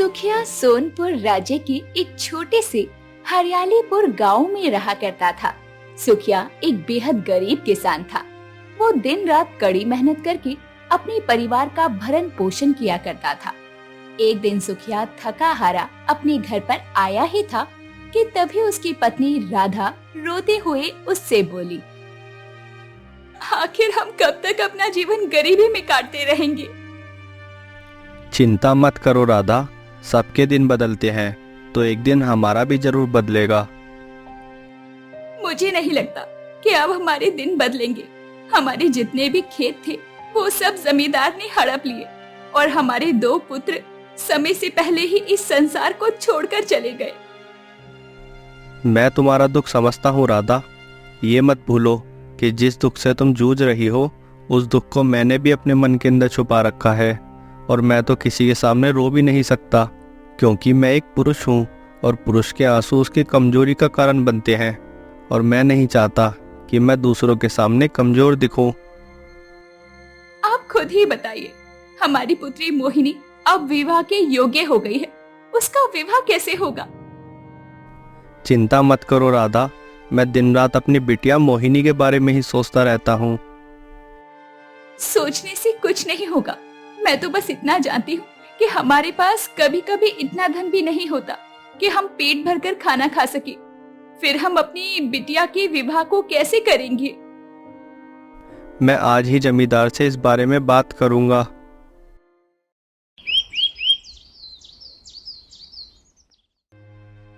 सुखिया सोनपुर राज्य के एक छोटे से हरियालीपुर गांव में रहा करता था। सुखिया एक बेहद गरीब किसान था। वो दिन रात कड़ी मेहनत करके अपने परिवार का भरण पोषण किया करता था। एक दिन सुखिया थका हारा अपने घर पर आया ही था कि तभी उसकी पत्नी राधा रोते हुए उससे बोली, आखिर हम कब तक अपना जीवन गरीबी में काटते रहेंगे? चिंता मत करो राधा, सबके दिन बदलते हैं तो एक दिन हमारा भी जरूर बदलेगा। मुझे नहीं लगता कि अब हमारे दिन बदलेंगे। हमारे जितने भी खेत थे वो सब जमींदार ने हड़प लिए और हमारे 2 पुत्र समय से पहले ही इस संसार को छोड़कर चले गए। मैं तुम्हारा दुख समझता हूँ राधा। ये मत भूलो कि जिस दुख से तुम जूझ रही हो उस दुख को मैंने भी अपने मन के अंदर छुपा रखा है और मैं तो किसी के सामने रो भी नहीं सकता, क्योंकि मैं एक पुरुष हूँ और पुरुष के आंसू उसकी कमजोरी का कारण बनते हैं और मैं नहीं चाहता कि मैं दूसरों के सामने कमजोर दिखूं। आप खुद ही बताइए, हमारी पुत्री मोहिनी अब विवाह के योग्य हो गई है, उसका विवाह कैसे होगा? चिंता मत करो राधा, मैं दिन रात अपनी बिटिया मोहिनी के बारे में ही सोचता रहता हूँ। सोचने से कुछ नहीं होगा। मैं तो बस इतना जानती हूँ कि हमारे पास कभी कभी इतना धन भी नहीं होता कि हम पेट भरकर खाना खा सके। फिर हम अपनी बिटिया के विवाह को कैसे करेंगे? मैं आज ही जमींदार से इस बारे में बात करूंगा।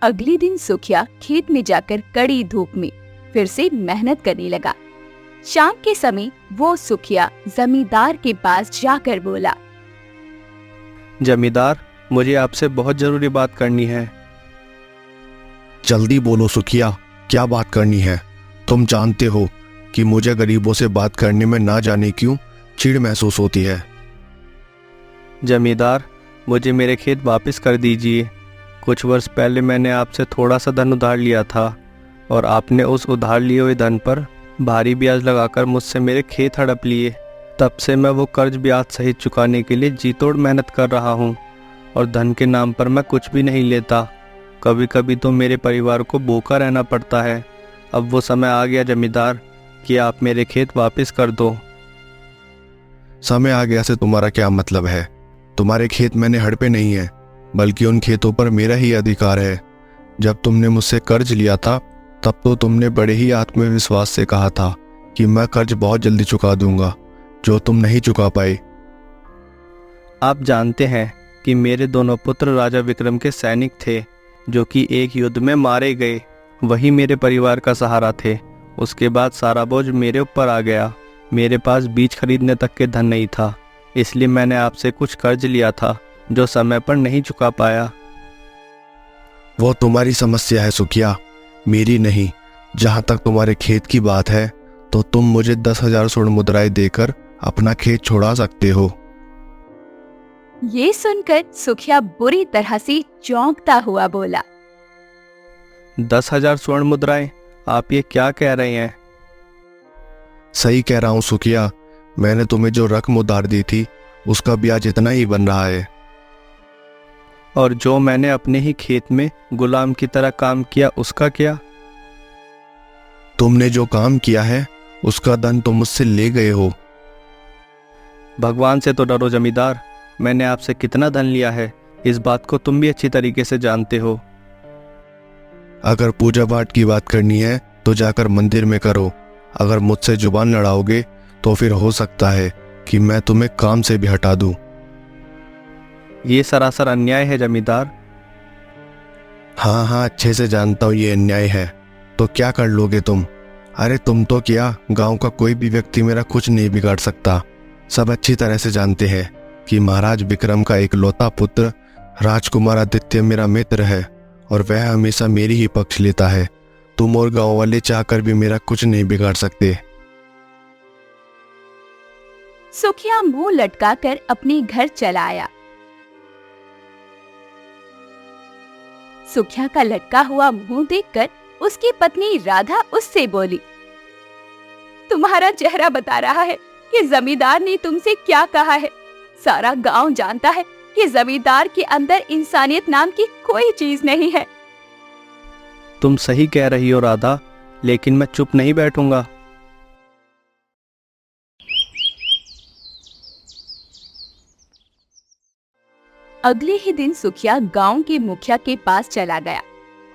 अगले दिन सुखिया खेत में जाकर कड़ी धूप में फिर से मेहनत करने लगा। शाम के समय वो सुखिया जमींदार के पास जाकर बोला, जमींदार, मुझे आपसे बहुत जरूरी बात करनी है। जल्दी बोलो सुखिया, क्या बात करनी है? तुम जानते हो कि मुझे गरीबों से बात करने में ना जाने क्यों चिढ़ महसूस होती है। जमींदार, मुझे मेरे खेत वापस कर दीजिए। कुछ वर्ष पहले मैंने आपसे थोड़ा सा धन उधार लिया था और आपने उस उधार लिए हुए धन पर भारी ब्याज लगाकर मुझसे मेरे खेत हड़प लिए। तब से मैं वो कर्ज ब्याज सहित चुकाने के लिए जी तोड़ मेहनत कर रहा हूँ और धन के नाम पर मैं कुछ भी नहीं लेता। कभी कभी तो मेरे परिवार को भूखा रहना पड़ता है। अब वो समय आ गया जमींदार कि आप मेरे खेत वापस कर दो। समय आ गया से तुम्हारा क्या मतलब है? तुम्हारे खेत मैंने हड़पे नहीं है, बल्कि उन खेतों पर मेरा ही अधिकार है। जब तुमने मुझसे कर्ज लिया था तब तो तुमने बड़े ही आत्मविश्वास से कहा था कि मैं कर्ज बहुत जल्दी चुका दूंगा, जो तुम नहीं चुका पाए। आप जानते हैं कि मेरे दोनों पुत्र राजा विक्रम के सैनिक थे जो कि एक युद्ध में मारे गए। वही मेरे परिवार का सहारा थे। उसके बाद सारा बोझ मेरे ऊपर आ गया। मेरे पास बीज खरीदने तक के धन नहीं था, इसलिए मैंने आपसे कुछ कर्ज लिया था जो समय पर नहीं चुका पाया। वो तुम्हारी समस्या है सुखिया, मेरी नहीं। जहां तक तुम्हारे खेत की बात है तो तुम मुझे 10,000 स्वर्ण मुद्राएं देकर अपना खेत छोड़ा सकते हो। ये सुनकर सुखिया बुरी तरह से चौंकता हुआ बोला, 10,000 स्वर्ण मुद्राएं? आप ये क्या कह रहे हैं? सही कह रहा हूं सुखिया, मैंने तुम्हें जो रकम उधार दी थी उसका ब्याज इतना ही बन रहा है। और जो मैंने अपने ही खेत में गुलाम की तरह काम किया उसका क्या? तुमने जो काम किया है उसका धन तुम मुझसे ले गए हो। भगवान से तो डरो जमींदार, मैंने आपसे कितना धन लिया है इस बात को तुम भी अच्छी तरीके से जानते हो। अगर पूजा पाठ की बात करनी है तो जाकर मंदिर में करो। अगर मुझसे जुबान लड़ाओगे तो फिर हो सकता है कि मैं तुम्हें काम से भी हटा दूं। ये सरासर अन्याय है जमींदार। हाँ, अच्छे से जानता हूँ ये अन्याय है, तो क्या कर लोगे तुम? अरे तुम तो क्या, गांव का कोई भी व्यक्ति मेरा कुछ नहीं बिगाड़ सकता। सब अच्छी तरह से जानते हैं कि महाराज विक्रम का इकलौता पुत्र राजकुमार आदित्य मेरा मित्र है और वह हमेशा मेरी ही पक्ष लेता है। तुम और गांव वाले चाहकर भी मेरा कुछ नहीं बिगाड़ सकते। सुखिया मुंह लटकाकर अपने घर चला आया। सुखिया का लटका हुआ मुंह देखकर उसकी पत्नी राधा उससे बोली, तुम्हारा चेहरा बता रहा है कि जमींदार ने तुमसे क्या कहा है। सारा गांव जानता है कि जमींदार के अंदर इंसानियत नाम की कोई चीज नहीं है। तुम सही कह रही हो राधा, लेकिन मैं चुप नहीं बैठूंगा। अगले ही दिन सुखिया गांव के मुखिया के पास चला गया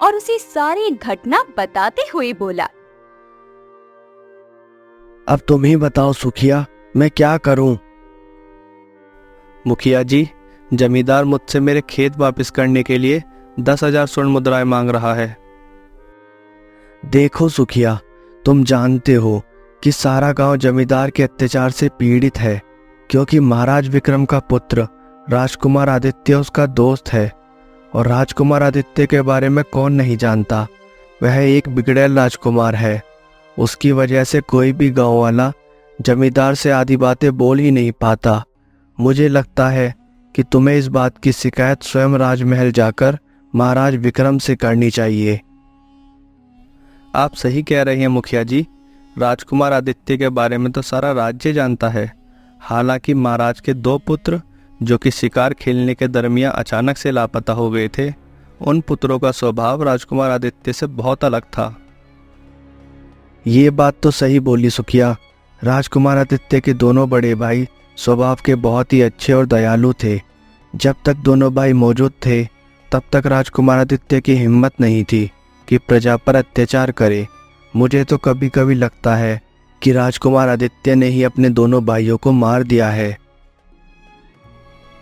और उसे सारी घटना बताते हुए बोला। अब तुम ही बताओ सुखिया, मैं क्या करूं? मुखिया जी, जमींदार मुझसे मेरे खेत वापस करने के लिए 10,000 स्वर्ण मुद्राएं मांग रहा है। देखो सुखिया, तुम जानते हो कि सारा गांव जमींदार के अत्याचार से पीड़ित है, क्योंकि महाराज विक्रम का पुत्र राजकुमार आदित्य उसका दोस्त है। और राजकुमार आदित्य के बारे में कौन नहीं जानता, वह एक बिगड़ैल राजकुमार है। उसकी वजह से कोई भी गांव वाला जमींदार से आधी बातें बोल ही नहीं पाता। मुझे लगता है कि तुम्हें इस बात की शिकायत स्वयं राजमहल जाकर महाराज विक्रम से करनी चाहिए। आप सही कह रहे हैं मुखिया जी, राजकुमार आदित्य के बारे में तो सारा राज्य जानता है। हालांकि महाराज के 2 पुत्र जो कि शिकार खेलने के दरमियान अचानक से लापता हो गए थे, उन पुत्रों का स्वभाव राजकुमार आदित्य से बहुत अलग था। ये बात तो सही बोली सुखिया। राजकुमार आदित्य के दोनों बड़े भाई स्वभाव के बहुत ही अच्छे और दयालु थे। जब तक दोनों भाई मौजूद थे, तब तक राजकुमार आदित्य की हिम्मत नहीं थी कि प्रजा पर अत्याचार करे। मुझे तो कभी कभी लगता है कि राजकुमार आदित्य ने ही अपने दोनों भाइयों को मार दिया है।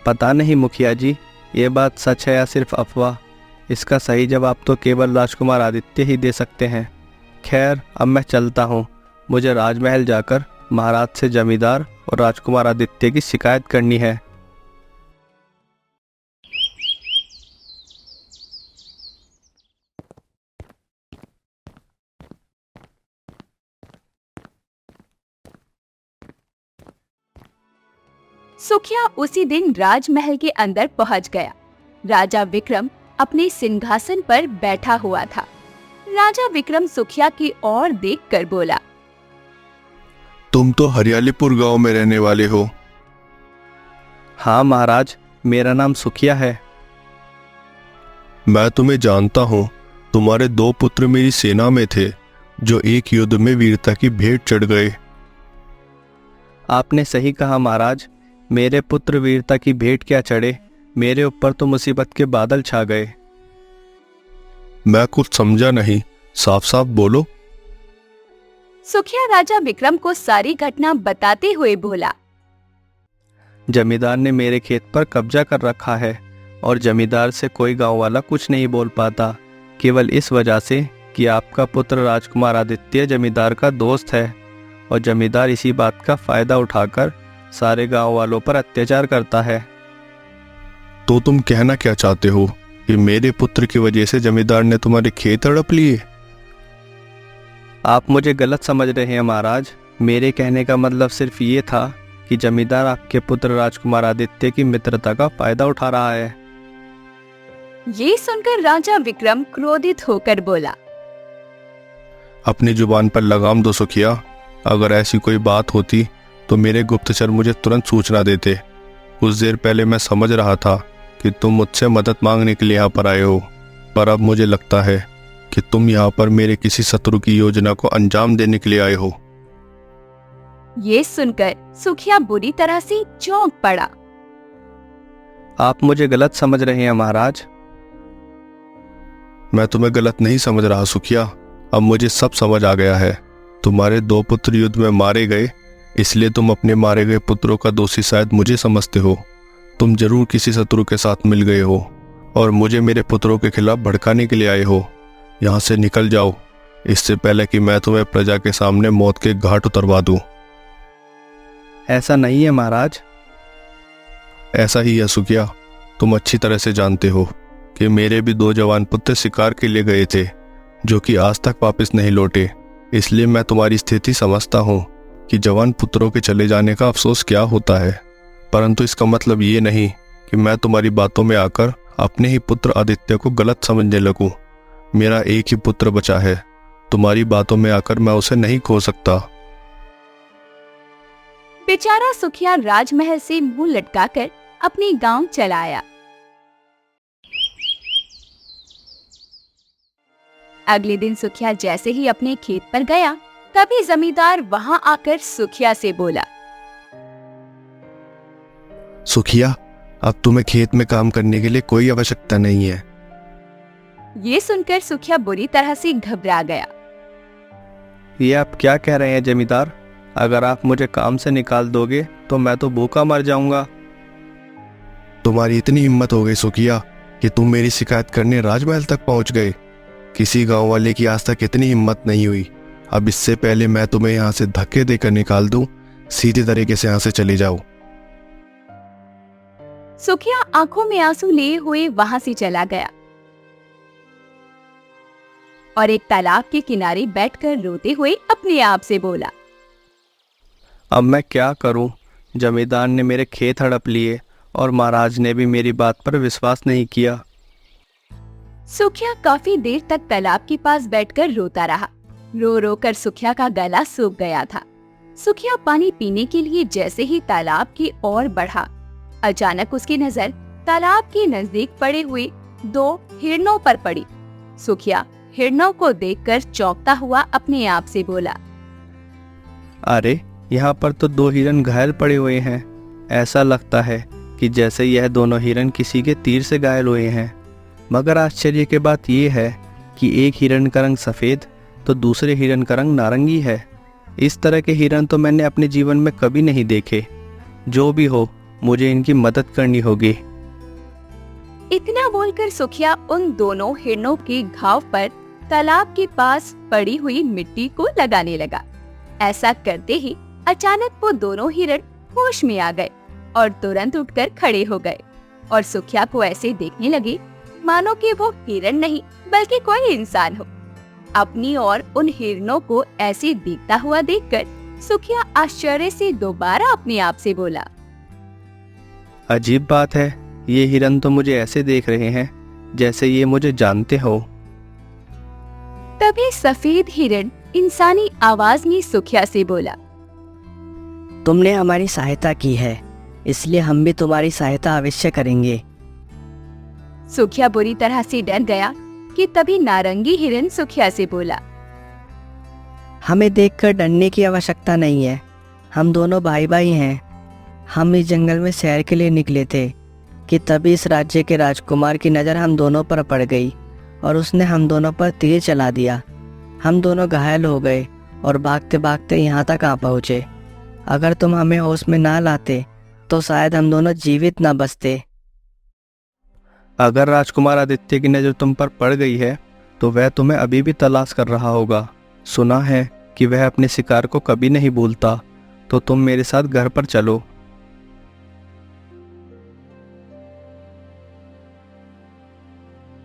पता नहीं मुखिया जी, ये बात सच है या सिर्फ अफवाह। इसका सही जवाब तो केवल राजकुमार आदित्य ही दे सकते हैं। खैर, अब मैं चलता हूँ। मुझे राजमहल जाकर महाराज से जमींदार और राजकुमार आदित्य की शिकायत करनी है। सुखिया उसी दिन राजमहल के अंदर पहुंच गया। राजा विक्रम अपने सिंहासन पर बैठा हुआ था। राजा विक्रम सुखिया की ओर देखकर बोला, तुम तो हरियालीपुर गांव में रहने वाले हो। हाँ महाराज, मेरा नाम सुखिया है। मैं तुम्हें जानता हूँ। तुम्हारे 2 पुत्र मेरी सेना में थे, जो एक युद्ध में वीरता की भेंट चढ़ गए। आपने सही कहा महाराज, मेरे पुत्र वीरता की भेंट क्या चढ़े, मेरे ऊपर तो मुसीबत के बादल छा गए। मैं कुछ समझा नहीं, साफ साफ बोलो। सुखिया राजा विक्रम को सारी घटना बताते हुए बोला, जमींदार ने मेरे खेत पर कब्जा कर रखा है और जमींदार से कोई गांव वाला कुछ नहीं बोल पाता, केवल इस वजह से कि आपका पुत्र राजकुमार आदित्य जमींदार का दोस्त है और जमींदार इसी बात का फायदा उठाकर सारे गांव वालों पर अत्याचार करता है। तो तुम कहना क्या चाहते हो कि मेरे पुत्र की वजह से जमींदार ने तुम्हारे खेत हड़प लिए? आप मुझे गलत समझ रहे हैं महाराज। मेरे कहने का मतलब सिर्फ ये था कि जमींदार आपके पुत्र राजकुमार आदित्य की मित्रता का फायदा उठा रहा है। ये सुनकर राजा विक्रम क्रोधित होकर बोला, अपनी जुबान पर लगाम दो सुखिया। अगर ऐसी कोई बात होती तो मेरे गुप्तचर मुझे तुरंत सूचना देते। कुछ देर पहले मैं समझ रहा था कि तुम मुझसे मदद मांगने के लिए यहाँ पर आए हो, पर अब मुझे लगता है कि तुम यहाँ पर मेरे किसी शत्रु की योजना को अंजाम देने के लिए आए हो। ये सुनकर सुखिया बुरी तरह से चौंक पड़ा। आप मुझे गलत समझ रहे हैं महाराज। मैं तुम्हें गलत नहीं समझ रहा सुखिया। अब मुझे सब समझ आ गया है। तुम्हारे 2 पुत्र युद्ध में मारे गए, इसलिए तुम अपने मारे गए पुत्रों का दोषी शायद मुझे समझते हो। तुम जरूर किसी शत्रु के साथ मिल गए हो और मुझे मेरे पुत्रों के खिलाफ भड़काने के लिए आए हो। यहाँ से निकल जाओ, इससे पहले कि मैं तुम्हें प्रजा के सामने मौत के घाट उतरवा दूं। ऐसा नहीं है महाराज। ऐसा ही है सुखिया। तुम अच्छी तरह से जानते हो कि मेरे भी 2 जवान पुत्र शिकार के लिए गए थे, जो कि आज तक वापस नहीं लौटे। इसलिए मैं तुम्हारी स्थिति समझता हूँ कि जवान पुत्रों के चले जाने का अफसोस क्या होता है, परंतु इसका मतलब ये नहीं कि मैं तुम्हारी बातों में आकर अपने ही पुत्र आदित्य को गलत समझने लगूं। मेरा एक ही पुत्र बचा है। तुम्हारी बातों में आकर मैं उसे नहीं खो सकता। बेचारा सुखिया राजमहल से मुंह लटकाकर अपने गांव चला आया। अगले दिन सुखिया जैसे ही अपने खेत पर गया, तभी जमींदार वहां आकर सुखिया से बोला। सुखिया, अब तुम्हें खेत में काम करने के लिए कोई आवश्यकता नहीं है। ये सुनकर सुखिया बुरी तरह से घबरा गया। ये आप क्या कह रहे हैं जमींदार? अगर आप मुझे काम से निकाल दोगे तो मैं तो भूखा मर जाऊंगा। तुम्हारी इतनी हिम्मत हो गई सुखिया कि तुम मेरी शिकायत करने राजमहल तक पहुंच गए। किसी गांव वाले की आज तक इतनी हिम्मत नहीं हुई। अब इससे पहले मैं तुम्हें यहां से धक्के देकर निकाल दूं, सीधे तरीके से यहां से चले जाओ। सुखिया आंखों में आंसू लिए हुए वहां से चला गया और एक तालाब के किनारे बैठकर रोते हुए अपने आप से बोला। अब मैं क्या करूं? जमींदार ने मेरे खेत हड़प लिए और महाराज ने भी मेरी बात पर विश्वास नहीं किया। सुखिया काफी देर तक तालाब के पास बैठकर रोता रहा। रो रो कर सुखिया का गला सूख गया था। सुखिया पानी पीने के लिए जैसे ही तालाब की ओर बढ़ा, अचानक उसकी नजर तालाब के नजदीक पड़े हुए 2 हिरणों पर पड़ी। सुखिया हिरणों को देखकर चौंकता हुआ अपने आप से बोला। अरे, यहाँ पर तो 2 हिरन घायल पड़े हुए हैं। ऐसा लगता है कि जैसे यह दोनों हिरन किसी के तीर से घायल हुए हैं। मगर आश्चर्य की बात यह है कि एक हिरन का रंग सफेद तो दूसरे हिरन का रंग नारंगी है। इस तरह के हिरन तो मैंने अपने जीवन में कभी नहीं देखे। जो भी हो, मुझे इनकी मदद करनी होगी। इतना बोलकर सुखिया उन दोनों हिरणों के घाव पर तालाब के पास पड़ी हुई मिट्टी को लगाने लगा। ऐसा करते ही अचानक वो दोनों हिरण होश में आ गए और तुरंत उठकर खड़े हो गए और सुखिया को ऐसे देखने लगे मानो कि वो हिरण नहीं बल्कि कोई इंसान हो। अपनी और उन हिरणों को ऐसे देखता हुआ देखकर सुखिया आश्चर्य से दोबारा अपने आप से बोला। अजीब बात है, ये हिरन तो मुझे ऐसे देख रहे हैं जैसे ये मुझे जानते हो। तभी सफेद हिरण इंसानी आवाज में सुखिया से बोला। तुमने हमारी सहायता की है, इसलिए हम भी तुम्हारी सहायता अवश्य करेंगे। सुखिया बुरी तरह से डर गया कि तभी नारंगी हिरण सुखिया से बोला। हमें देखकर डरने की आवश्यकता नहीं है। हम दोनों भाई भाई हैं। हम इस जंगल में सैर के लिए निकले थे कि तभी इस राज्य के राजकुमार की नज़र हम दोनों पर पड़ गई और उसने हम दोनों पर तीर चला दिया। हम दोनों घायल हो गए और भागते भागते यहाँ तक आ पहुँचे। अगर तुम हमें होश में ना लाते तो शायद हम दोनों जीवित ना बचते। अगर राजकुमार आदित्य की नज़र तुम पर पड़ गई है तो वह तुम्हें अभी भी तलाश कर रहा होगा। सुना है कि वह अपने शिकार को कभी नहीं भूलता। तो तुम मेरे साथ घर पर चलो।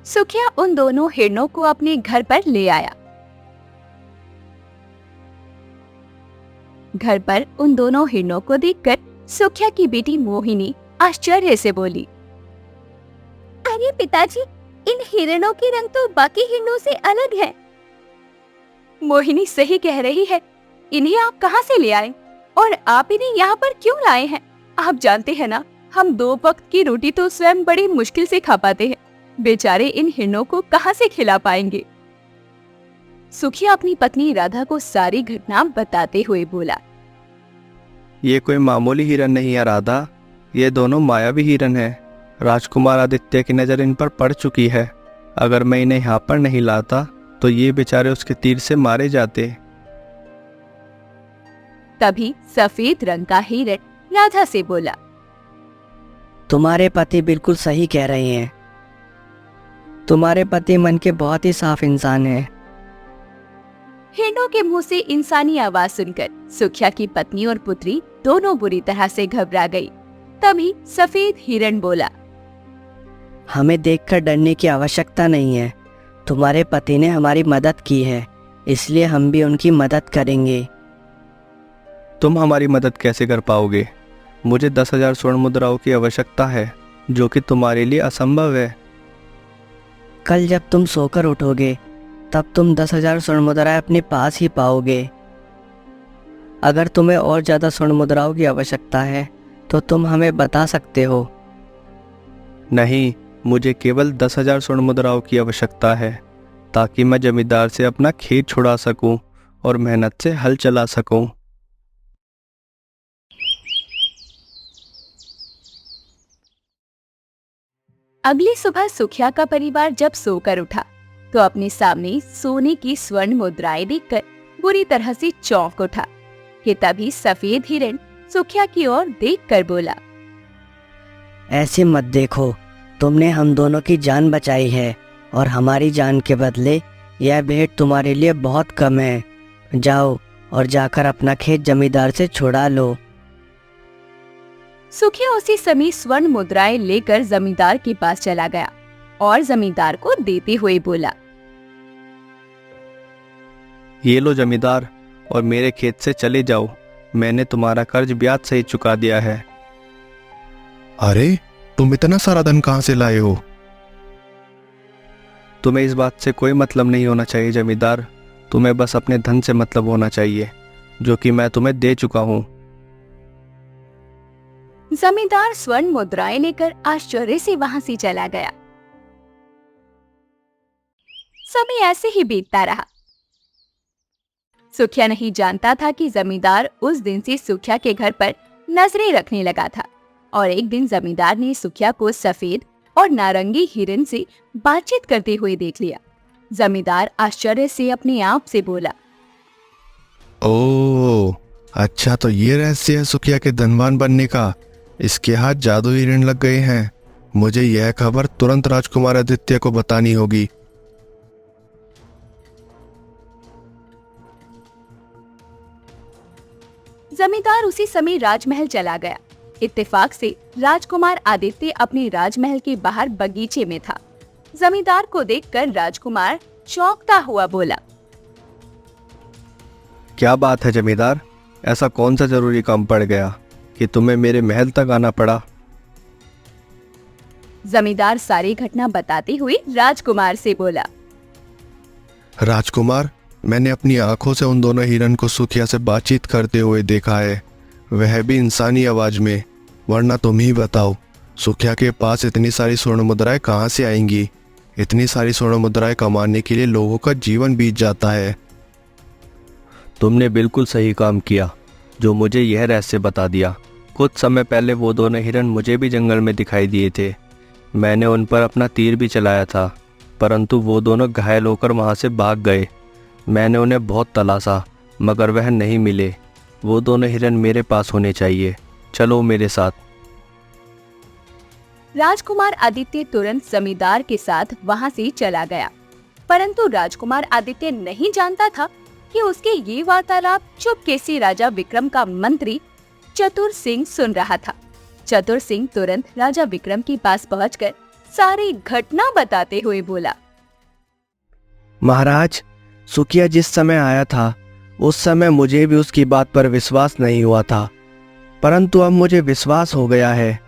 सुखिया उन दोनों हिरणों को अपने घर पर ले आया। घर पर उन दोनों हिरणों को देखकर सुखिया की बेटी मोहिनी आश्चर्य से बोली। अरे पिताजी, इन हिरणों के रंग तो बाकी हिरणों से अलग है। मोहिनी सही कह रही है। इन्हें आप कहाँ से ले आए और आप इन्हें यहाँ पर क्यों लाए हैं? आप जानते हैं ना, हम 2 वक्त की रोटी तो स्वयं बड़ी मुश्किल से खा पाते हैं। बेचारे इन हिरणों को कहाँ से खिला पाएंगे? सुखिया अपनी पत्नी राधा को सारी घटना बताते हुए बोला। ये कोई मामूली हिरन नहीं है राधा, ये दोनों मायावी हिरन हैं। राजकुमार आदित्य की नज़र इन पर पड़ चुकी है। अगर मैं इन्हें यहाँ पर नहीं लाता तो ये बेचारे उसके तीर से मारे जाते। तभी सफेद रंग का हिरण राधा से बोला। तुम्हारे पति बिल्कुल सही कह रहे हैं। तुम्हारे पति मन के बहुत ही साफ इंसान हैं। हिरणों के मुंह से इंसानी आवाज सुनकर सुखिया की पत्नी और पुत्री दोनों बुरी तरह से घबरा गई। तभी सफेद हिरण बोला। हमें देखकर डरने की आवश्यकता नहीं है। तुम्हारे पति ने हमारी मदद की है, इसलिए हम भी उनकी मदद करेंगे। तुम हमारी मदद कैसे कर पाओगे? मुझे 10,000 स्वर्ण मुद्राओं की आवश्यकता है, जो कि तुम्हारे लिए असंभव है। कल जब तुम सोकर उठोगे तब तुम 10,000 स्वर्ण मुद्राएं अपने पास ही पाओगे। अगर तुम्हें और ज़्यादा स्वर्ण मुद्राओं की आवश्यकता है तो तुम हमें बता सकते हो। नहीं, मुझे केवल 10,000 स्वर्ण मुद्राओं की आवश्यकता है ताकि मैं जमींदार से अपना खेत छुड़ा सकूं और मेहनत से हल चला सकूं। अगली सुबह सुखिया का परिवार जब सोकर उठा तो अपने सामने सोने की स्वर्ण मुद्राएं देखकर बुरी तरह से चौंक उठा कि तभी सफेद हिरण सुखिया की ओर देखकर बोला, ऐसे मत देखो, तुमने हम दोनों की जान बचाई है और हमारी जान के बदले यह भेंट तुम्हारे लिए बहुत कम है। जाओ और जाकर अपना खेत जमींदार से छुड़ा लो। सुखिया उसी समय स्वर्ण मुद्राएं लेकर जमींदार के पास चला गया और जमींदार को देते हुए बोला, ये लो जमींदार, और मेरे खेत से चले जाओ। मैंने तुम्हारा कर्ज ब्याज सहित चुका दिया है। अरे तुम इतना सारा धन कहाँ से लाए हो? तुम्हें इस बात से कोई मतलब नहीं होना चाहिए जमींदार। तुम्हें बस अपने धन से मतलब होना चाहिए जो कि मैं तुम्हें दे चुका हूँ। जमींदार स्वर्ण मुद्राएं लेकर आश्चर्य से वहां से चला गया। समय ऐसे ही बीतता रहा। सुखिया नहीं जानता था कि जमींदार उस दिन से सुखिया के घर पर नजरें रखने लगा था और एक दिन जमींदार ने सुखिया को सफेद और नारंगी हिरन से बातचीत करते हुए देख लिया। जमींदार आश्चर्य से अपने आप से बोला, ओह, अच्छा तो ये रहस्य है सुखिया के धनवान बनने का। इसके हाथ जादुई ऋण लग गए हैं। मुझे यह खबर तुरंत राजकुमार आदित्य को बतानी होगी। जमींदार उसी समय राजमहल चला गया। इत्तेफाक से राजकुमार आदित्य अपने राजमहल के बाहर बगीचे में था। जमींदार को देखकर राजकुमार चौंकता हुआ बोला, क्या बात है जमींदार, ऐसा कौन सा जरूरी काम पड़ गया कि तुम्हें मेरे महल तक आना पड़ा? जमींदार सारी घटना बताते हुए राजकुमार से बोला, राजकुमार, मैंने अपनी आंखों से उन दोनों हिरन को सुखिया से बातचीत करते हुए देखा है, वह भी इंसानी आवाज में। वरना तुम ही बताओ, सुखिया के पास इतनी सारी स्वर्ण मुद्राएं कहाँ से आएंगी? इतनी सारी स्वर्ण मुद्राएं कमाने के लिए लोगों का जीवन बीत जाता है। तुमने बिल्कुल सही काम किया जो मुझे यह रहस्य बता दिया। कुछ समय पहले वो दोनों हिरन मुझे भी जंगल में दिखाई दिए थे। मैंने उन पर अपना तीर भी चलाया था, परंतु वो दोनों घायल होकर वहाँ से भाग गए। मैंने उन्हें बहुत तलाशा मगर वह नहीं मिले। वो दोनों हिरन मेरे पास होने चाहिए। चलो मेरे साथ। राजकुमार आदित्य तुरंत जमींदार के साथ वहां से चला गया, परंतु राजकुमार आदित्य नहीं जानता था कि उसके ये वार्तालाप चुपके से राजा विक्रम का मंत्री चतुर सिंह सुन रहा था। चतुर सिंह तुरंत राजा विक्रम के पास पहुंचकर सारी घटना बताते हुए बोला, महाराज, सुखिया जिस समय आया था उस समय मुझे भी उसकी बात पर विश्वास नहीं हुआ था, परंतु अब मुझे विश्वास हो गया है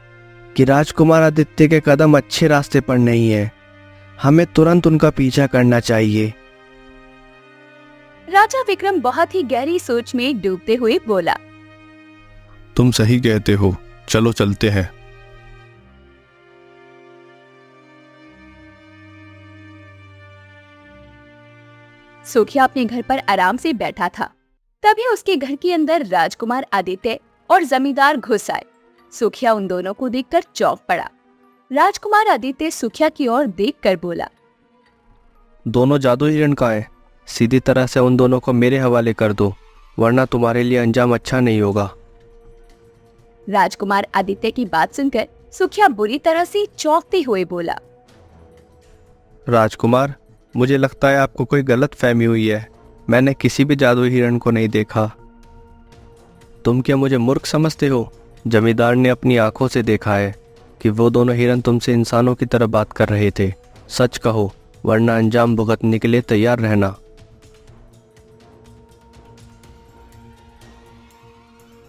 कि राजकुमार आदित्य के कदम अच्छे रास्ते पर नहीं है। हमें तुरंत उनका पीछा करना चाहिए। राजा विक्रम बहुत ही गहरी सोच में डूबते हुए बोला, तुम सही कहते हो, चलो चलते हैं। सुखिया अपने घर पर आराम से बैठा था। तभी उसके घर के अंदर राजकुमार आदित्य और जमींदार घुस आए। सुखिया उन दोनों को देखकर चौंक पड़ा। राजकुमार आदित्य सुखिया की ओर देखकर बोला, दोनों जादुई हिरन कहाँ हैं? सीधी तरह से उन दोनों को मेरे हवाले कर दो, वरना तुम्हारे लिए अंजाम अच्छा नहीं होगा। राजकुमार आदित्य की बात सुनकर सुखिया बुरी तरह से चौंकते हुए बोला, राजकुमार, मुझे लगता है आपको कोई गलत फहमी हुई है। मैंने किसी भी जादुई हिरण को नहीं देखा। तुम क्या मुझे मूर्ख समझते हो? जमींदार ने अपनी आंखों से देखा है कि वो दोनों हिरन तुमसे इंसानों की तरह बात कर रहे थे। सच कहो, वरना अंजाम भुगतने के लिए तैयार रहना।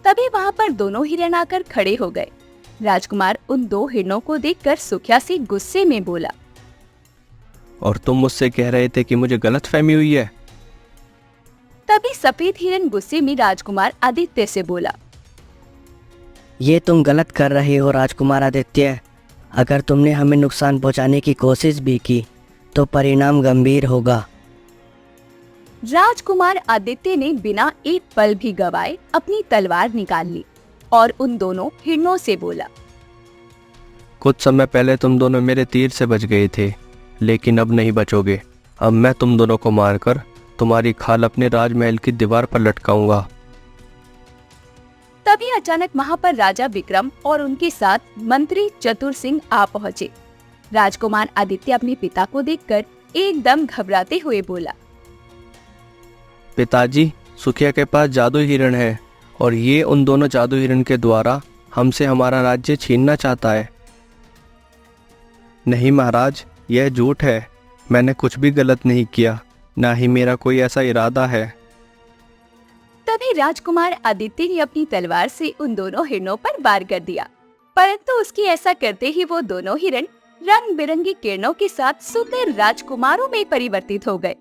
तभी वहाँ पर दोनों हिरण आकर खड़े हो गए। राजकुमार उन दो हिरणों को देखकर सुखिया से गुस्से में बोला, और तुम मुझसे कह रहे थे कि मुझे गलत फहमी हुई है। तभी सफेद हिरण गुस्से में राजकुमार आदित्य से बोला, ये तुम गलत कर रहे हो राजकुमार आदित्य। अगर तुमने हमें नुकसान पहुंचाने की कोशिश भी की तो परिणाम गंभीर होगा। राजकुमार आदित्य ने बिना एक पल भी गवाए अपनी तलवार निकाल ली और उन दोनों हिरणों से बोला, कुछ समय पहले तुम दोनों मेरे तीर से बच गए थे, लेकिन अब नहीं बचोगे। अब मैं तुम दोनों को मारकर तुम्हारी खाल अपने राजमहल की दीवार पर लटकाऊंगा। तभी अचानक वहाँ पर राजा विक्रम और उनके साथ मंत्री चतुर सिंह आ पहुँचे। राजकुमार आदित्य अपने पिता को देखकर एकदम घबराते हुए बोला, पिताजी, सुखिया के पास जादू हिरण है और ये उन दोनों जादू हिरण के द्वारा हमसे हमारा राज्य छीनना चाहता है। नहीं महाराज, यह झूठ है। मैंने कुछ भी गलत नहीं किया, ना ही मेरा कोई ऐसा इरादा है। तभी राजकुमार आदित्य ने अपनी तलवार से उन दोनों हिरणों पर वार कर दिया, परंतु उसकी ऐसा करते ही वो दोनों हिरण रंग बिरंगी किरणों के साथ सुंदर राजकुमारों में परिवर्तित हो गए।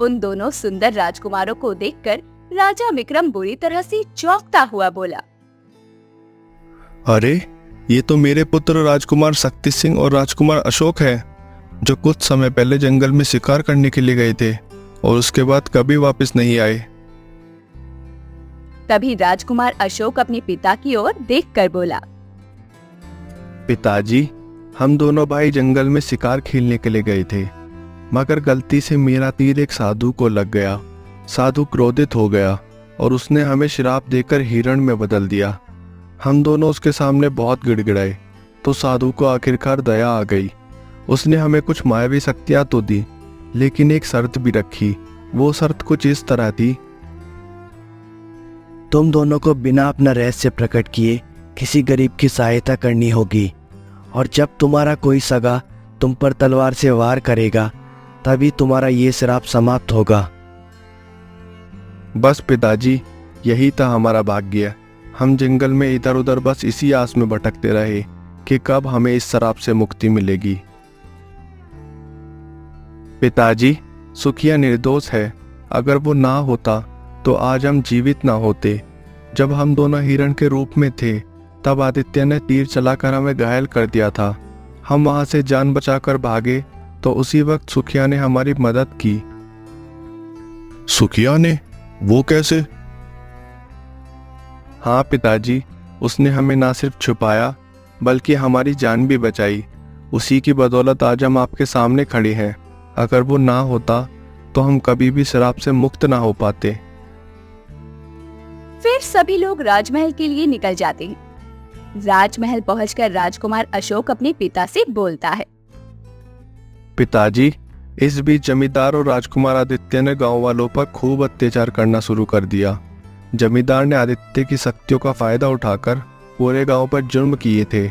उन दोनों सुंदर राजकुमारों को देखकर राजा विक्रम बुरी तरह से चौंकता हुआ बोला, अरे, ये तो मेरे पुत्र राजकुमार शक्ति सिंह और राजकुमार अशोक है, जो कुछ समय पहले जंगल में शिकार करने के लिए गए थे और उसके बाद कभी वापस नहीं आए। तभी राजकुमार अशोक अपने पिता की ओर देखकर बोला, पिताजी, हम दोनों भाई जंगल में शिकार खेलने के लिए गए थे, मगर गलती से मेरा तीर एक साधु को लग गया। साधु क्रोधित हो गया और उसने हमें श्राप देकर हिरण में बदल दिया। हम दोनों उसके सामने बहुत गिड़गिड़ाए, तो साधु को आखिरकार दया आ गई। उसने हमें कुछ मायावी शक्तियां तो दी, लेकिन एक शर्त भी रखी। वो शर्त कुछ इस तरह थी, तुम दोनों को बिना अपना रहस्य प्रकट किए किसी गरीब की सहायता करनी होगी, और जब तुम्हारा कोई सगा तुम पर तलवार से वार करेगा तभी तुम्हारा ये श्राप समाप्त होगा। बस पिताजी, यही था हमारा भाग्य। हम जंगल में इधर उधर बस इसी आस में भटकते रहे कि कब हमें इस श्राप से मुक्ति मिलेगी। पिताजी, सुखिया निर्दोष है। अगर वो ना होता तो आज हम जीवित ना होते। जब हम दोनों हिरण के रूप में थे, तब आदित्य ने तीर चलाकर हमें घायल कर दिया था। हम वहां से जान बचाकर भागे तो उसी वक्त सुखिया ने हमारी मदद की। सुखिया ने? वो कैसे? हाँ पिताजी, उसने हमें ना सिर्फ छुपाया बल्कि हमारी जान भी बचाई। उसी की बदौलत आज हम आपके सामने खड़े हैं। अगर वो ना होता तो हम कभी भी श्राप से मुक्त ना हो पाते। फिर सभी लोग राजमहल के लिए निकल जाते हैं। राजमहल पहुंचकर राजकुमार अशोक अपने पिता से बोलता है, पिताजी, इस बीच जमींदार और राजकुमार आदित्य ने गांव वालों पर खूब अत्याचार करना शुरू कर दिया। जमींदार ने आदित्य की शक्तियों का फायदा उठाकर पूरे गांव पर जुर्म किए थे।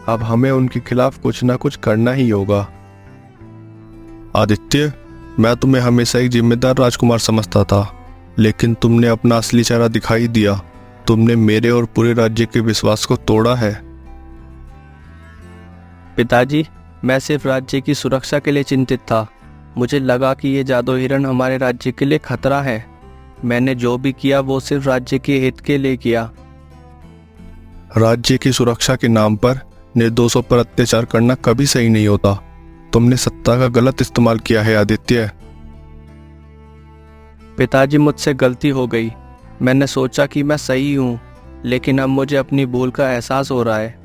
अब हमें उनके खिलाफ कुछ ना कुछ करना ही होगा। आदित्य, मैं तुम्हें हमेशा एक जिम्मेदार राजकुमार समझता था, लेकिन तुमने अपना असली चेहरा दिखाई दिया। तुमने मेरे और पूरे राज्य के विश्वास को तोड़ा है। पिताजी, मैं सिर्फ राज्य की सुरक्षा के लिए चिंतित था। मुझे लगा कि ये जादू हिरण हमारे राज्य के लिए खतरा है। मैंने जो भी किया वो सिर्फ राज्य के हित के लिए किया। राज्य की सुरक्षा के नाम पर निर्दोषों पर अत्याचार करना कभी सही नहीं होता। तुमने सत्ता का गलत इस्तेमाल किया है आदित्य। पिताजी, मुझसे गलती हो गई। मैंने सोचा कि मैं सही हूँ, लेकिन अब मुझे अपनी भूल का एहसास हो रहा है।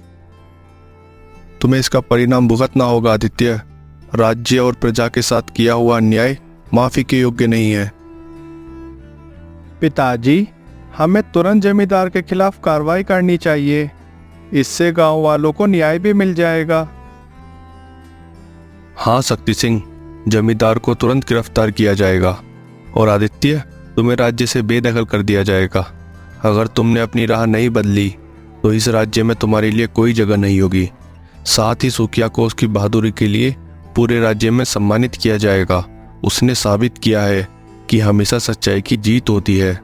तुम्हें इसका परिणाम भुगतना होगा आदित्य। राज्य और प्रजा के साथ किया हुआ अन्याय माफी के योग्य नहीं है। पिताजी, हमें तुरंत जमींदार के खिलाफ कार्रवाई करनी चाहिए। इससे गांव वालों को न्याय भी मिल जाएगा। हाँ शक्ति सिंह, जमींदार को तुरंत गिरफ्तार किया जाएगा और आदित्य, तुम्हें राज्य से बेदखल कर दिया जाएगा। अगर तुमने अपनी राह नहीं बदली तो इस राज्य में तुम्हारे लिए कोई जगह नहीं होगी। साथ ही सुखिया को उसकी बहादुरी के लिए पूरे राज्य में सम्मानित किया जाएगा। उसने साबित किया है कि हमेशा सच्चाई की जीत होती है।